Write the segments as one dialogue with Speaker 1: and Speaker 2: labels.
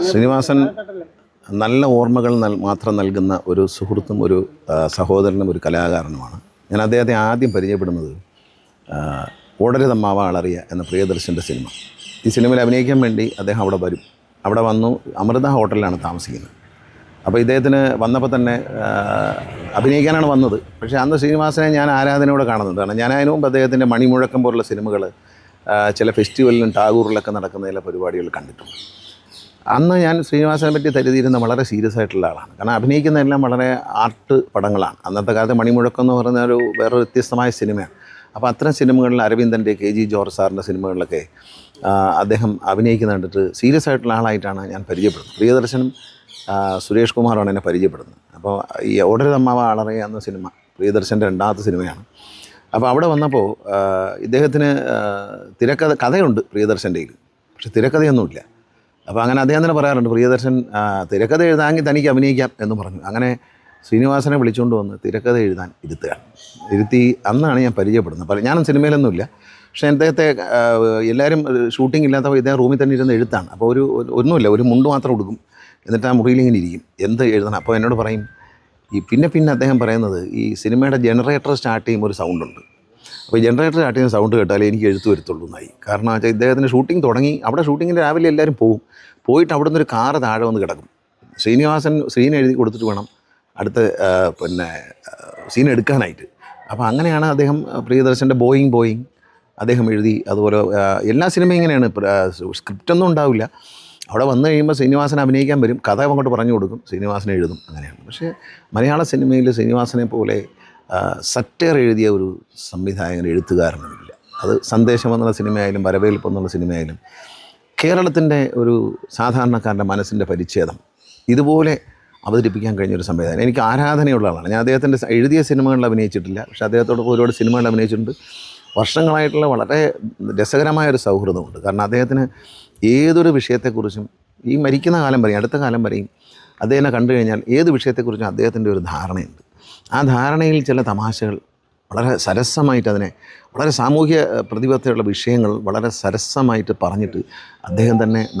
Speaker 1: ശ്രീനിവാസൻ നല്ല ഓർമ്മകൾ മാത്രം നൽകുന്ന ഒരു സുഹൃത്തും ഒരു സഹോദരനും ഒരു കലാകാരനുമാണ്. ഞാൻ അദ്ദേഹത്തെ ആദ്യം പരിചയപ്പെടുന്നത് ഓടരുതമ്മാവ അളറിയ എന്ന പ്രിയദർശൻ്റെ സിനിമ. ഈ സിനിമയിൽ അഭിനയിക്കാൻ വേണ്ടി അദ്ദേഹം അവിടെ വരും. അവിടെ വന്നു അമൃത ഹോട്ടലിലാണ് താമസിക്കുന്നത്. അപ്പോൾ ഇദ്ദേഹത്തിന് വന്നപ്പോൾ തന്നെ അഭിനയിക്കാനാണ് വന്നത്. പക്ഷേ അന്ന് ശ്രീനിവാസനെ ഞാൻ ആരാധനയോടെ കാണുന്നതാണ്. ഞാൻ അതിനു മുമ്പ് അദ്ദേഹത്തിൻ്റെ മണിമുഴക്കം പോലുള്ള സിനിമകൾ ചില ഫെസ്റ്റിവലിലും ടാഗൂറിലൊക്കെ നടക്കുന്ന ചില പരിപാടികൾ കണ്ടിട്ടുണ്ട്. അന്ന് ഞാൻ ശ്രീനിവാസനെ പറ്റി കരുതിയിരുന്ന വളരെ സീരിയസ് ആയിട്ടുള്ള ആളാണ്. കാരണം അഭിനയിക്കുന്നതെല്ലാം വളരെ ആർട്ട് പടങ്ങളാണ്. അന്നത്തെ കാലത്ത് മണിമുഴക്കം എന്ന് പറയുന്ന ഒരു വേറെ വ്യത്യസ്തമായ സിനിമയാണ്. അപ്പോൾ അത്തരം സിനിമകളിൽ അരവിന്ദൻ്റെ KG ജോർജ് സാറിൻ്റെ സിനിമകളിലൊക്കെ അദ്ദേഹം അഭിനയിക്കുന്ന കണ്ടിട്ട് സീരിയസ് ആയിട്ടുള്ള ആളായിട്ടാണ് ഞാൻ പരിചയപ്പെടുന്നത്. പ്രിയദർശനും സുരേഷ് കുമാറാണ് എന്നെ പരിചയപ്പെടുന്നത്. അപ്പോൾ ഈ ഓടരുതമ്മാവ അളറിയ എന്ന സിനിമ പ്രിയദർശൻ്റെ രണ്ടാമത്തെ സിനിമയാണ്. അപ്പോൾ അവിടെ വന്നപ്പോൾ ഇദ്ദേഹത്തിന് കഥയുണ്ട് പ്രിയദർശൻ്റെ കയ്യിൽ, പക്ഷെ തിരക്കഥയൊന്നുമില്ല. അപ്പോൾ അങ്ങനെ അദ്ദേഹം തന്നെ പറയാറുണ്ട്, പ്രിയദർശൻ തിരക്കഥ എഴുതാമെങ്കിൽ തനിക്ക് അഭിനയിക്കാം എന്ന് പറഞ്ഞു. അങ്ങനെ ശ്രീനിവാസനെ വിളിച്ചുകൊണ്ട് വന്ന് തിരക്കഥ എഴുതാൻ ഇരുത്തി അന്നാണ് ഞാൻ പരിചയപ്പെടുന്നത്. ഞാനും സിനിമയിലൊന്നുമില്ല, പക്ഷേ അദ്ദേഹത്തെ എല്ലാവരും ഷൂട്ടിംഗ് ഇല്ലാത്തപ്പോൾ ഇദ്ദേഹം റൂമിൽ തന്നെ ഇരുന്ന് എഴുത്താണ്. അപ്പോൾ ഒന്നുമില്ല, ഒരു മുണ്ട് മാത്രം ഉടുക്കും, എന്നിട്ട് ആ മുറിയിലിങ്ങനെ ഇരിക്കും, എന്ത് എഴുതണം. അപ്പോൾ എന്നോട് പറയും, പിന്നെ അദ്ദേഹം പറയുന്നത് ഈ സിനിമയുടെ ജനറേറ്റർ സ്റ്റാർട്ട് ചെയ്യുമ്പോൾ ഒരു സൗണ്ടുണ്ട്. അപ്പോൾ ജനറേറ്റർ സ്റ്റാർട്ട് ചെയ്യുന്ന സൗണ്ട് കേട്ടാലേ എനിക്ക് എഴുത്ത് വരുത്തുള്ളൂ എന്നായി. കാരണം വെച്ചാൽ ഇദ്ദേഹത്തിന് ഷൂട്ടിംഗ് തുടങ്ങി. അവിടെ ഷൂട്ടിങ്ങിന് രാവിലെ എല്ലാവരും പോയിട്ട് അവിടെ നിന്നൊരു കാറ് താഴെ വന്ന് കിടക്കും. സീൻ എഴുതി കൊടുത്തിട്ട് വേണം അടുത്ത സീൻ എടുക്കാനായിട്ട്. അപ്പോൾ അങ്ങനെയാണ് അദ്ദേഹം പ്രിയദർശൻ്റെ ബോയിങ് അദ്ദേഹം എഴുതി. അതുപോലെ എല്ലാ സിനിമയും ഇങ്ങനെയാണ്, സ്ക്രിപ്റ്റൊന്നും ഉണ്ടാവില്ല. അവിടെ വന്നു കഴിയുമ്പോൾ ശ്രീനിവാസൻ അഭിനയിക്കാൻ വരും, കഥ അങ്ങോട്ട് പറഞ്ഞു കൊടുക്കും, ശ്രീനിവാസൻ എഴുതും, അങ്ങനെയാണ്. പക്ഷേ മലയാള സിനിമയിൽ ശ്രീനിവാസനെ പോലെ സറ്റയർ എഴുതിയ ഒരു സംവിധായകൻ എഴുത്തുകാരനുമില്ല. അത് സന്ദേശം എന്നുള്ള സിനിമയായാലും വരവേൽപ്പ് എന്നുള്ള സിനിമയായാലും കേരളത്തിൻ്റെ ഒരു സാധാരണക്കാരൻ്റെ മനസ്സിൻ്റെ പരിച്ഛേദം ഇതുപോലെ അവതരിപ്പിക്കാൻ കഴിഞ്ഞൊരു സംവിധാനം. എനിക്ക് ആരാധനയുള്ള ആളാണ്. ഞാൻ അദ്ദേഹത്തിൻ്റെ എഴുതിയ സിനിമകളിൽ അഭിനയിച്ചിട്ടില്ല, പക്ഷേ അദ്ദേഹത്തോടൊപ്പം ഒരുപാട് സിനിമകളിൽ അഭിനയിച്ചിട്ടുണ്ട്. വർഷങ്ങളായിട്ടുള്ള വളരെ രസകരമായൊരു സൗഹൃദമുണ്ട്. കാരണം അദ്ദേഹത്തിന് ഏതൊരു വിഷയത്തെക്കുറിച്ചും ഈ മരിക്കുന്ന കാലം വരെയും അടുത്ത കാലം വരെയും അദ്ദേഹത്തിനെ കണ്ടു കഴിഞ്ഞാൽ ഏത് വിഷയത്തെക്കുറിച്ചും അദ്ദേഹത്തിൻ്റെ ഒരു ധാരണയുണ്ട്. ആ ധാരണയിൽ ചില തമാശകൾ വളരെ സരസമായിട്ട് വളരെ സാമൂഹ്യ പ്രതിബദ്ധതയുള്ള വിഷയങ്ങൾ വളരെ സരസമായിട്ട് പറഞ്ഞിട്ട്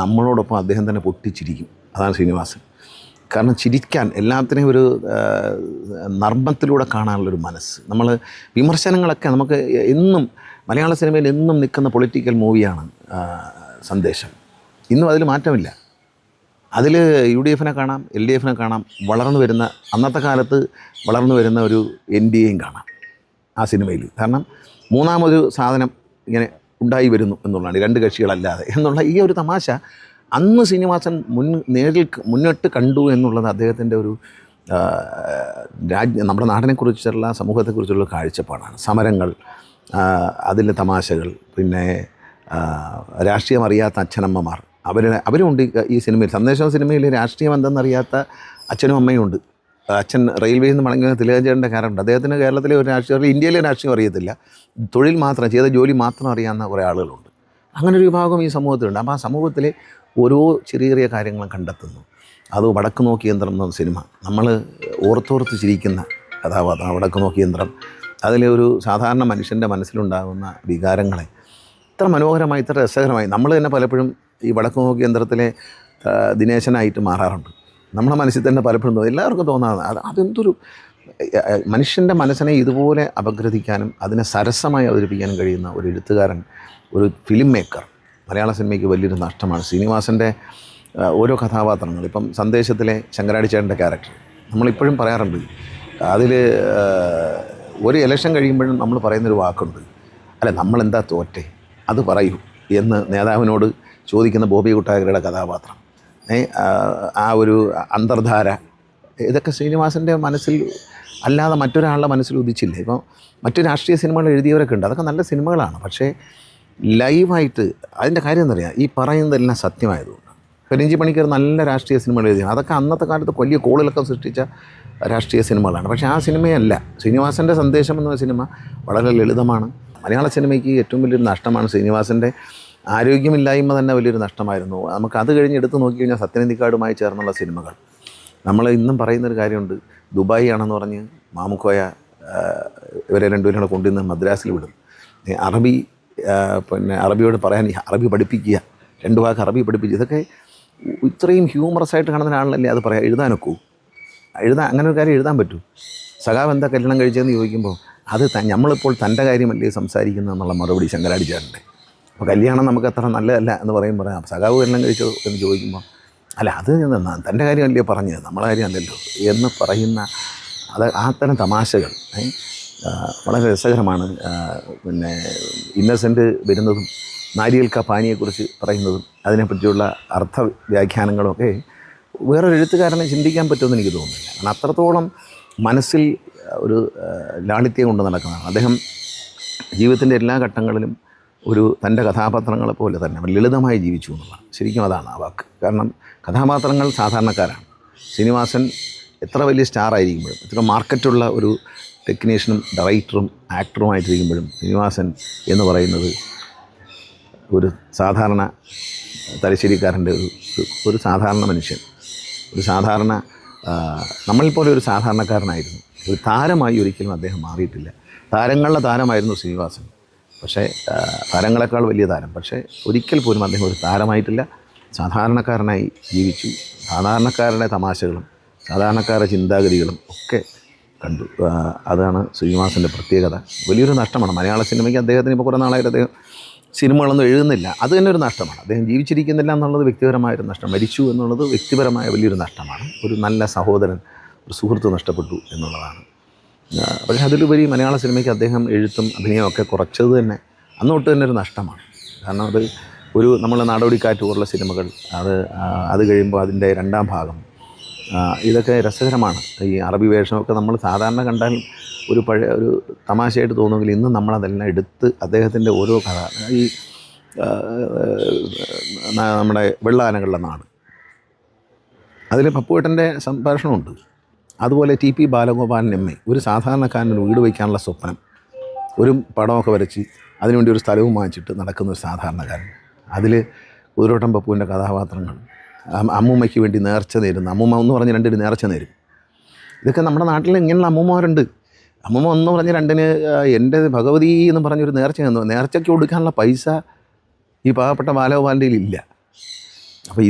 Speaker 1: നമ്മളോടൊപ്പം അദ്ദേഹം തന്നെ പൊട്ടിച്ചിരിക്കും. അതാണ് ശ്രീനിവാസൻ. കാരണം ചിരിക്കാൻ എല്ലാത്തിനെയും ഒരു നർമ്മത്തിലൂടെ കാണാനുള്ളൊരു മനസ്സ്. വിമർശനങ്ങളൊക്കെ നമുക്ക് എന്നും മലയാള സിനിമയിൽ എന്നും നിൽക്കുന്ന പൊളിറ്റിക്കൽ മൂവിയാണ് സന്ദേശം. ഇന്നും അതിൽ മാറ്റമില്ല. അതിൽ UDF കാണാം, LDF കാണാം, അന്നത്തെ കാലത്ത് വളർന്നു വരുന്ന ഒരു NDA കാണാം ആ സിനിമയിൽ. കാരണം മൂന്നാമതൊരു സാധനം ഇങ്ങനെ ഉണ്ടായി വരുന്നു എന്നുള്ളതാണ്, രണ്ട് കക്ഷികളല്ലാതെ എന്നുള്ള ഈ ഒരു തമാശ അന്ന് ശ്രീനിവാസൻ മുന്നിട്ട് കണ്ടു എന്നുള്ളത് അദ്ദേഹത്തിൻ്റെ ഒരു നമ്മുടെ നാടിനെക്കുറിച്ചുള്ള സമൂഹത്തെക്കുറിച്ചുള്ള കാഴ്ചപ്പാടാണ്. സമരങ്ങൾ, അതിലെ തമാശകൾ, പിന്നെ രാഷ്ട്രീയം അറിയാത്ത അച്ഛനമ്മമാർ, അവരുണ്ട് ഈ സിനിമയിൽ. സന്ദേശം സിനിമയിൽ രാഷ്ട്രീയം എന്തെന്നറിയാത്ത അച്ഛനും അമ്മയും ഉണ്ട്. അച്ഛൻ റെയിൽവേയിൽ നിന്ന് മടങ്ങുന്ന തിലകചേട്ടൻ്റെ ക്യാരക്ടർ. അദ്ദേഹത്തിന് കേരളത്തിലെ ഒരു രാഷ്ട്രീയം, ഇന്ത്യയിലെ രാഷ്ട്രീയം അറിയത്തില്ല, തൊഴിൽ മാത്രം ചെയ്ത ജോലി മാത്രം അറിയാവുന്ന കുറേ ആളുകളുണ്ട്. അങ്ങനൊരു വിഭാഗം ഈ സമൂഹത്തിലുണ്ട്. അപ്പോൾ ആ സമൂഹത്തിലെ ഓരോ ചെറിയ കാര്യങ്ങളും കണ്ടെത്തുന്നു. അത് വടക്ക് നോക്കി യന്ത്രം എന്ന സിനിമ, നമ്മൾ ഓർത്തോർത്ത് ചിരിക്കുന്ന കഥാപാത്രം വടക്ക് നോക്കി യന്ത്രം. അതിലെ ഒരു സാധാരണ മനുഷ്യൻ്റെ മനസ്സിലുണ്ടാകുന്ന വികാരങ്ങളെ ഇത്ര മനോഹരമായി, ഇത്ര രസകരമായി നമ്മൾ തന്നെ പലപ്പോഴും ഈ വടക്ക് നോക്കി യന്ത്രത്തിലെ ദിനേശനായിട്ട് മാറാറുണ്ട്. നമ്മുടെ മനസ്സിൽ തന്നെ പലപ്പോഴും എല്ലാവർക്കും തോന്നാതെ അതെന്തൊരു മനുഷ്യൻ്റെ മനസ്സിനെ ഇതുപോലെ അപഗ്രഥിക്കാനും അതിനെ സരസമായി അവതരിപ്പിക്കാനും കഴിയുന്ന ഒരു എഴുത്തുകാരൻ, ഒരു ഫിലിം മേക്കർ മലയാള സിനിമയ്ക്ക് വലിയൊരു നഷ്ടമാണ്. ശ്രീനിവാസൻ്റെ ഓരോ കഥാപാത്രങ്ങൾ, ഇപ്പം സന്ദേശത്തിലെ ശങ്കരാടിച്ചേട്ടൻ്റെ ക്യാരക്ടർ നമ്മളിപ്പോഴും പറയാറുണ്ട്. അതിൽ ഒരു ഇലക്ഷൻ കഴിയുമ്പോഴും നമ്മൾ പറയുന്നൊരു വാക്കുണ്ട്, അല്ല നമ്മളെന്താ തോറ്റേ അത് പറയൂ എന്ന് നേതാവിനോട് ചോദിക്കുന്ന ബോബി കുട്ടാഗ്രയുടെ കഥാപാത്രം, ആ ഒരു അന്തർധാര, ഇതൊക്കെ ശ്രീനിവാസൻ്റെ മനസ്സിൽ അല്ലാതെ മറ്റൊരാളുടെ മനസ്സിൽ ഉദിച്ചില്ല. ഇപ്പോൾ മറ്റു രാഷ്ട്രീയ സിനിമകൾ എഴുതിയവരൊക്കെ ഉണ്ട്, അതൊക്കെ നല്ല സിനിമകളാണ്. പക്ഷേ ലൈവായിട്ട് അതിൻ്റെ കാര്യം എന്താ പറയുക, ഈ പറയുന്നതെല്ലാം സത്യമായതുകൊണ്ട്. ഇപ്പോൾ രഞ്ജി പണിക്കർ നല്ല രാഷ്ട്രീയ സിനിമകൾ എഴുതിയാണ്, അതൊക്കെ അന്നത്തെ കാലത്ത് വലിയ കോളിളക്കം സൃഷ്ടിച്ച രാഷ്ട്രീയ സിനിമകളാണ്. പക്ഷേ ആ സിനിമയല്ല. ശ്രീനിവാസൻ്റെ സന്ദേശം എന്ന സിനിമ വളരെ ലളിതമാണ്. മലയാള സിനിമയ്ക്ക് ഏറ്റവും വലിയൊരു നഷ്ടമാണ് ശ്രീനിവാസൻ്റെ ആരോഗ്യമില്ലായ്മ തന്നെ വലിയൊരു നഷ്ടമായിരുന്നു. നമുക്കത് കഴിഞ്ഞ് എടുത്ത് നോക്കിക്കഴിഞ്ഞാൽ സത്യനന്ദിക്കാടുമായി ചേർന്നുള്ള സിനിമകൾ, നമ്മൾ ഇന്നും പറയുന്നൊരു കാര്യമുണ്ട്, ദുബായ് ആണെന്ന് പറഞ്ഞ് മാമുക്കോയ ഇവരെ രണ്ടുപേരും കൂടെ കൊണ്ടുവന്ന് മദ്രാസിൽ വിടും. അറബിയോട് പറയാൻ അറബി പഠിപ്പിക്കുക, 2 വാക്ക് അറബി പഠിപ്പിക്കുക. ഇതൊക്കെ ഇത്രയും ഹ്യൂമറസ് ആയിട്ട് കാണുന്ന ഒരാളല്ലേ അത് പറയാം, എഴുതാനൊക്കൂ? അങ്ങനെ ഒരു കാര്യം എഴുതാൻ പറ്റൂ? സഖാവ് എന്താ കല്യാണം കഴിച്ചതെന്ന് ചോദിക്കുമ്പോൾ അത് നമ്മളിപ്പോൾ തൻ്റെ കാര്യമല്ലേ സംസാരിക്കുന്നത് എന്നുള്ള മറുപടി ശങ്കരാചാര്യൻ്റെ. അപ്പോൾ കല്യാണം നമുക്ക് അത്ര നല്ലതല്ല എന്ന് പറയുമ്പോൾ സഖാവ് കല്യാണം കഴിച്ചോ എന്ന് ചോദിക്കുമ്പോൾ അല്ല അത് തൻ്റെ കാര്യമല്ലേ പറഞ്ഞത്, നമ്മളെ കാര്യമല്ലല്ലോ എന്ന് പറയുന്ന അത്തരം തമാശകൾ വളരെ രസകരമാണ്. പിന്നെ ഇന്നസെൻ്റ് വരുന്നതും നാരിയൽക്ക പാനിയെക്കുറിച്ച് പറയുന്നതും അതിനെപ്പറ്റിയുള്ള അർത്ഥവ്യാഖ്യാനങ്ങളുമൊക്കെ വേറൊരു എഴുത്തുകാരനെ ചിന്തിക്കാൻ പറ്റുമെന്ന് എനിക്ക് തോന്നുന്നില്ല. കാരണം അത്രത്തോളം മനസ്സിൽ ഒരു ലാളിത്യം കൊണ്ട് നടക്കുന്നതാണ് അദ്ദേഹം. ജീവിതത്തിൻ്റെ എല്ലാ ഘട്ടങ്ങളിലും തൻ്റെ കഥാപാത്രങ്ങളെ പോലെ തന്നെ ലളിതമായി ജീവിച്ചു എന്നുള്ളതാണ്. ശരിക്കും അതാണ് ആ വാക്ക്. കാരണം കഥാപാത്രങ്ങൾ സാധാരണക്കാരാണ്. ശ്രീനിവാസൻ എത്ര വലിയ സ്റ്റാർ ആയിരിക്കുമ്പോഴും, എത്ര മാർക്കറ്റുള്ള ഒരു ടെക്നീഷ്യനും ഡയറക്ടറും ആക്ടറുമായിട്ടിരിക്കുമ്പോഴും ശ്രീനിവാസൻ എന്ന് പറയുന്നത് ഒരു സാധാരണ തലശ്ശേരിക്കാരൻ്റെ ഒരു സാധാരണ മനുഷ്യൻ, ഒരു സാധാരണ നമ്മളിപ്പോലെ ഒരു സാധാരണക്കാരനായിരുന്നു. ഒരു താരമായി ഒരിക്കലും അദ്ദേഹം മാറിയിട്ടില്ല. താരങ്ങളുടെ താരമായിരുന്നു ശ്രീനിവാസൻ, പക്ഷേ താരങ്ങളെക്കാൾ വലിയ താരം. പക്ഷേ ഒരിക്കൽ പോലും അദ്ദേഹം ഒരു താരമായിട്ടില്ല. സാധാരണക്കാരനായി ജീവിച്ചു. സാധാരണക്കാരുടെ തമാശകളും സാധാരണക്കാരുടെ ചിന്താഗതികളും ഒക്കെ കണ്ടു. അതാണ് ശ്രീനിവാസൻ്റെ പ്രത്യേകത. വലിയൊരു നഷ്ടമാണ് മലയാള സിനിമയ്ക്ക്. അദ്ദേഹത്തിന് ഇപ്പോൾ കുറേ നാളായിട്ട് അദ്ദേഹം സിനിമകളൊന്നും എഴുതുന്നില്ല. അത് തന്നെ ഒരു നഷ്ടമാണ്. അദ്ദേഹം ജീവിച്ചിരിക്കുന്നില്ല എന്നുള്ളത് വ്യക്തിപരമായൊരു നഷ്ടം. മരിച്ചു എന്നുള്ളത് വ്യക്തിപരമായ വലിയൊരു നഷ്ടമാണ്. ഒരു നല്ല സഹോദരൻ, ഒരു സുഹൃത്ത് നഷ്ടപ്പെട്ടു എന്നുള്ളതാണ്. പക്ഷേ അതിലുപരി മലയാള സിനിമയ്ക്ക് അദ്ദേഹം എഴുത്തും അഭിനയമൊക്കെ കുറച്ചത് തന്നെ അന്നോട്ട് തന്നെ ഒരു നഷ്ടമാണ്. കാരണം നമ്മൾ നാടോടിക്കാറ്റ് പോലുള്ള സിനിമകൾ, അത് കഴിയുമ്പോൾ അതിൻ്റെ രണ്ടാം ഭാഗം, ഇതൊക്കെ രസകരമാണ്. ഈ അറബി വേഷമൊക്കെ നമ്മൾ സാധാരണ കണ്ടാൽ ഒരു തമാശയായിട്ട് തോന്നുമെങ്കിൽ ഇന്ന് നമ്മളതെല്ലാം എടുത്ത് അദ്ദേഹത്തിൻ്റെ ഓരോ കഥ, ഈ നമ്മുടെ വെള്ളാനകളുടെ നാട്, അതിൽ പപ്പുവേട്ടൻ്റെ സംഭാഷണമുണ്ട്. അതുപോലെ ടി.പി. ബാലഗോപാലൻ എം.എ. ഒരു സാധാരണക്കാരന് വീട് വയ്ക്കാനുള്ള സ്വപ്നം, ഒരു പടമൊക്കെ വരച്ച് അതിനുവേണ്ടി ഒരു സ്ഥലവും വാങ്ങിച്ചിട്ട് നടക്കുന്ന ഒരു സാധാരണക്കാരൻ. അതിൽ കുതിരോട്ടം പപ്പുവിൻ്റെ കഥാപാത്രങ്ങൾ, അമ്മൂമ്മയ്ക്ക് വേണ്ടി നേർച്ച നേരുന്ന അമ്മൂമ്മ എന്ന് പറഞ്ഞ് രണ്ടിന് നേർച്ച നേരും. ഇതൊക്കെ നമ്മുടെ നാട്ടിൽ ഇങ്ങനെയുള്ള അമ്മൂമ്മമാരുണ്ട്. അമ്മൂമ്മ ഒന്ന് പറഞ്ഞ് രണ്ടിന് എൻ്റെ ഭഗവതി എന്ന് പറഞ്ഞൊരു നേർച്ച തന്നു. നേർച്ചയ്ക്ക് കൊടുക്കാനുള്ള പൈസ ഈ പാവപ്പെട്ട ബാലഗോപാലിൻ്റെ ഇല്ല. അപ്പോൾ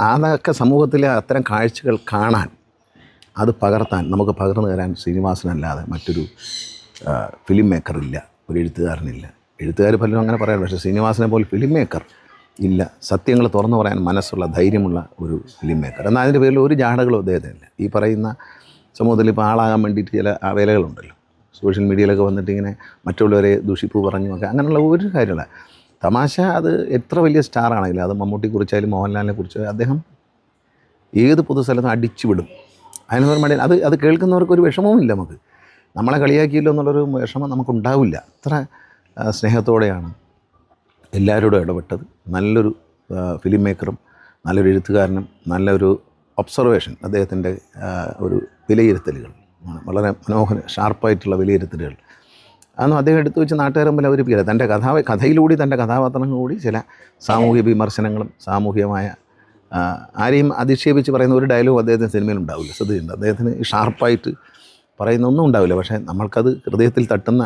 Speaker 1: അതൊക്കെ സമൂഹത്തിലെ അത്തരം കാഴ്ചകൾ കാണാൻ, അത് പകർത്താൻ, നമുക്ക് പകർന്നു തരാൻ ശ്രീനിവാസനല്ലാതെ മറ്റൊരു ഫിലിം മേക്കറില്ല, ഒരു എഴുത്തുകാരനില്ല. എഴുത്തുകാർ പലരും അങ്ങനെ പറയാറ്, പക്ഷേ ശ്രീനിവാസനെ പോലെ ഫിലിം മേക്കർ ഇല്ല. സത്യങ്ങൾ തുറന്നു പറയാൻ മനസ്സുള്ള, ധൈര്യമുള്ള ഒരു ഫിലിം മേക്കർ. എന്നാൽ അതിൻ്റെ പേരിൽ ഒരു ജാടകളും അദ്ദേഹത്തിനില്ല. ഈ പറയുന്ന സമൂഹത്തിൽ ഇപ്പോൾ ആളാകാൻ വേണ്ടിയിട്ട് ചില വേലകളുണ്ടല്ലോ, സോഷ്യൽ മീഡിയയിലൊക്കെ വന്നിട്ട് ഇങ്ങനെ മറ്റുള്ളവരെ ദൂഷിപ്പ് പറഞ്ഞുമൊക്കെ, അങ്ങനെയുള്ള ഒരു കാര്യമില്ല. തമാശ അത് എത്ര വലിയ സ്റ്റാറാണെങ്കിലും, അത് മമ്മൂട്ടിയെക്കുറിച്ചായാലും മോഹൻലാലിനെ കുറിച്ചായാലും അദ്ദേഹം ഏത് പൊതുസ്ഥലത്തും അടിച്ചു വിടും. അതിനൊരു മടി അത് കേൾക്കുന്നവർക്ക് ഒരു വിഷമവുമില്ല. നമ്മളെ കളിയാക്കിയല്ലോ എന്നുള്ളൊരു വിഷമം നമുക്കുണ്ടാവില്ല. അത്ര സ്നേഹത്തോടെയാണ് എല്ലാവരോടും ഇടപെട്ടത്. നല്ലൊരു ഫിലിം മേക്കറും നല്ലൊരു എഴുത്തുകാരനും നല്ലൊരു ഒബ്സർവേഷൻ, അദ്ദേഹത്തിൻ്റെ ഒരു വിലയിരുത്തലുകൾ വളരെ ഷാർപ്പായിട്ടുള്ള വിലയിരുത്തലുകൾ അതൊന്നും അദ്ദേഹം എടുത്തു വെച്ച് നാട്ടുകാർ മുമ്പിൽ അവതരിപ്പിക്കില്ല. തൻ്റെ കഥയിലൂടെ, തൻ്റെ കഥാപാത്രങ്ങളിലൂടെ ചില സാമൂഹിക വിമർശനങ്ങളും സാമൂഹികമായ ആരെയും അധിക്ഷേപിച്ച് പറയുന്ന ഒരു ഡയലോഗ് അദ്ദേഹത്തിന് സിനിമയിൽ ഉണ്ടാവില്ല. ശ്രദ്ധിച്ചിട്ടുണ്ട്, അദ്ദേഹത്തിന് ഷാർപ്പായിട്ട് പറയുന്നൊന്നും ഉണ്ടാവില്ല. പക്ഷേ നമ്മൾക്കത് ഹൃദയത്തിൽ തട്ടുന്ന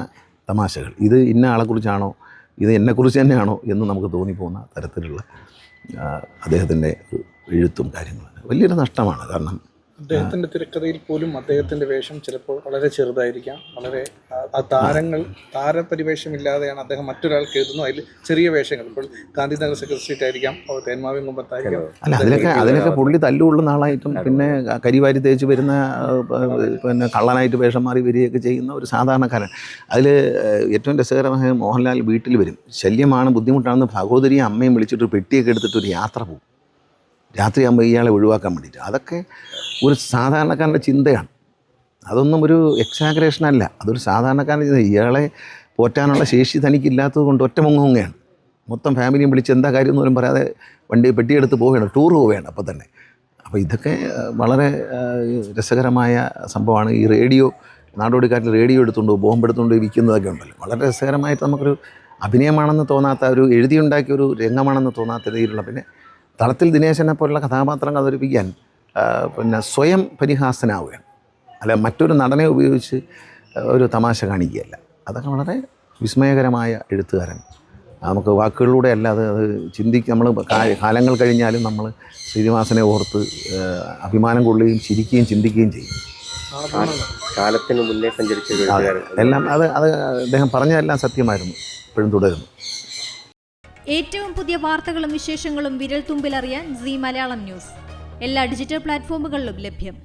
Speaker 1: തമാശകൾ, ഇത് ഇന്ന ആളെക്കുറിച്ചാണോ, ഇത് എന്നെക്കുറിച്ച് തന്നെയാണോ എന്ന് നമുക്ക് തോന്നിപ്പോകുന്ന തരത്തിലുള്ള അദ്ദേഹത്തിൻ്റെ എഴുത്തും കാര്യങ്ങളും വലിയൊരു നഷ്ടമാണ്. കാരണം
Speaker 2: അദ്ദേഹത്തിൻ്റെ തിരക്കഥയിൽ പോലും അദ്ദേഹത്തിൻ്റെ വേഷം ചിലപ്പോൾ വളരെ ചെറുതായിരിക്കാം. വളരെ താരപരിവേഷമില്ലാതെയാണ് അദ്ദേഹം മറ്റൊരാൾക്ക് എഴുതുന്നു. അതിൽ ചെറിയ വേഷങ്ങൾ, ഇപ്പോൾ ഗാന്ധിനഗർ സെക്രട്ടറിയേറ്റ് ആയിരിക്കാം, തേന്മാവിൻ കുമ്പത്തായിരിക്കാം.
Speaker 1: അല്ല, അതിലൊക്കെ പുള്ളി തല്ലുള്ള ആളായിട്ടും പിന്നെ കരിവാരി തേച്ച് വരുന്ന, പിന്നെ കള്ളനായിട്ട് വേഷം മാറി വരികയൊക്കെ ചെയ്യുന്ന ഒരു സാധാരണക്കാരൻ. അതിൽ ഏറ്റവും രസകരമായ മോഹൻലാൽ വീട്ടിൽ വരും, ശല്യമാണ്, ബുദ്ധിമുട്ടാണെന്ന് സഹോദരിയും അമ്മയും വിളിച്ചിട്ട് പെട്ടിയൊക്കെ എടുത്തിട്ട് ഒരു യാത്ര പോകും രാത്രിയാകുമ്പോൾ ഇയാളെ ഒഴിവാക്കാൻ വേണ്ടിയിട്ട്. അതൊക്കെ ഒരു സാധാരണക്കാരൻ്റെ ചിന്തയാണ്. അതൊന്നും ഒരു എക്സാഗ്രേഷനല്ല, അതൊരു സാധാരണക്കാരൻ്റെ ചിന്ത. ഇയാളെ പോറ്റാനുള്ള ശേഷി തനിക്കില്ലാത്തത് കൊണ്ട് ഒറ്റ മുങ്ങുകയാണ്. മൊത്തം ഫാമിലിയും വിളിച്ച് എന്താ കാര്യം എന്ന് പോലും പറയാതെ പെട്ടിയെടുത്ത് പോവുകയാണ്, ടൂർ പോവുകയാണ് അപ്പം തന്നെ. അപ്പോൾ ഇതൊക്കെ വളരെ രസകരമായ സംഭവമാണ്. ഈ റേഡിയോ, നാടോടിക്കാറ്റിൽ റേഡിയോ എടുത്തുകൊണ്ട് ബോംബെടുത്തുകൊണ്ട് വിൽക്കുന്നതൊക്കെ ഉണ്ടല്ലോ, വളരെ രസകരമായിട്ട് നമുക്കൊരു അഭിനയമാണെന്ന് തോന്നാത്ത, ഒരു എഴുതിയുണ്ടാക്കിയ ഒരു രംഗമാണെന്ന് തോന്നാത്ത രീതിയിലുള്ള. പിന്നെ തളത്തിൽ ദിനേശനെ പോലുള്ള കഥാപാത്രങ്ങൾ അവതരിപ്പിക്കാൻ പിന്നെ സ്വയം പരിഹാസനാവുകയാണ്, അല്ല മറ്റൊരു നടനെ ഉപയോഗിച്ച് ഒരു തമാശ കാണിക്കുകയല്ല. അതൊക്കെ വളരെ വിസ്മയകരമായ എഴുത്തുകാരൻ നമുക്ക് വാക്കുകളിലൂടെ അല്ലാതെ അത് നമ്മൾ കാലങ്ങൾ കഴിഞ്ഞാലും നമ്മൾ ശ്രീനിവാസനെ ഓർത്ത് അഭിമാനം കൊള്ളുകയും ചിരിക്കുകയും ചിന്തിക്കുകയും ചെയ്യും.
Speaker 3: കാലത്തിന് മുന്നേ സഞ്ചരിച്ച ഒരു എഴുത്തുകാരൻ.
Speaker 1: എല്ലാം അത് അദ്ദേഹം പറഞ്ഞതെല്ലാം സത്യമായിരുന്നു, ഇപ്പോഴും തുടരുന്നു.
Speaker 4: ഏറ്റവും പുതിയ വാർത്തകളും വിശേഷങ്ങളും വിരൽ തുമ്പിലറിയാൻ സീ മലയാളം ന്യൂസ് എല്ലാ ഡിജിറ്റൽ പ്ലാറ്റ്ഫോമുകളിലും ലഭ്യം.